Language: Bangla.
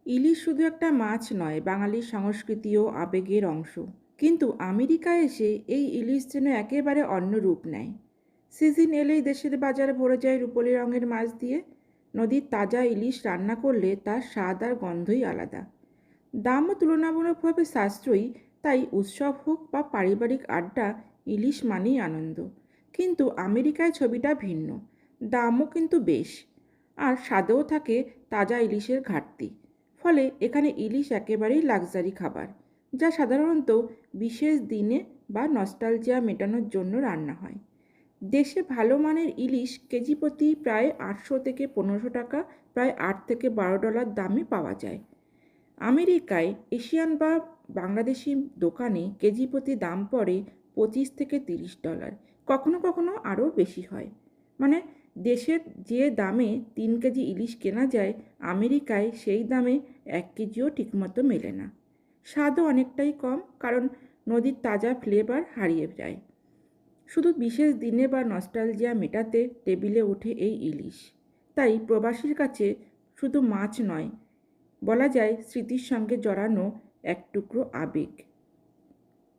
ইলিশ শুধু একটা মাছ নয়, বাঙালির সংস্কৃতি ও আবেগের অংশ। কিন্তু আমেরিকায় এসে এই ইলিশ যেন একেবারে অন্য রূপ নেয়। সিজন এলেই দেশের বাজার ভরে যায় রুপোলি রঙের মাছ দিয়ে। নদীর তাজা ইলিশ রান্না করলে তার স্বাদ আর গন্ধই আলাদা। দামও তুলনামূলকভাবে সাশ্রয়ী। তাই উৎসব হোক বা পারিবারিক আড্ডা, ইলিশ মানেই আনন্দ। কিন্তু আমেরিকায় ছবিটা ভিন্ন। দামও কিন্তু বেশ, আর স্বাদেও থাকে তাজা ইলিশের ঘাটতি। ফলে এখানে ইলিশ একেবারেই লাক্সারি খাবার, যা সাধারণত বিশেষ দিনে বা নস্টালজিয়া মেটানোর জন্য রান্না হয়। দেশে ভালো মানের ইলিশ কেজি প্রতি প্রায় 800 থেকে 1500 টাকা, প্রায় $8 থেকে $12 দামে পাওয়া যায়। আমেরিকায় এশিয়ান বা বাংলাদেশি দোকানে কেজি প্রতি দাম পড়ে $25 থেকে $30, কখনো কখনো আরও বেশি হয়। মানে দেশের যে দামে 3 কেজি ইলিশ কেনা যায়, আমেরিকায় সেই দামে 1 কেজিও ঠিকমতো মেলে না। স্বাদও অনেকটাই কম, কারণ নদীর তাজা ফ্লেভার হারিয়ে যায়। শুধু বিশেষ দিনে বা নস্টালজিয়া মেটাতে টেবিলে ওঠে এই ইলিশ। তাই প্রবাসীর কাছে শুধু মাছ নয়, বলা যায় স্মৃতির সঙ্গে জড়ানো এক টুকরো আবেগ।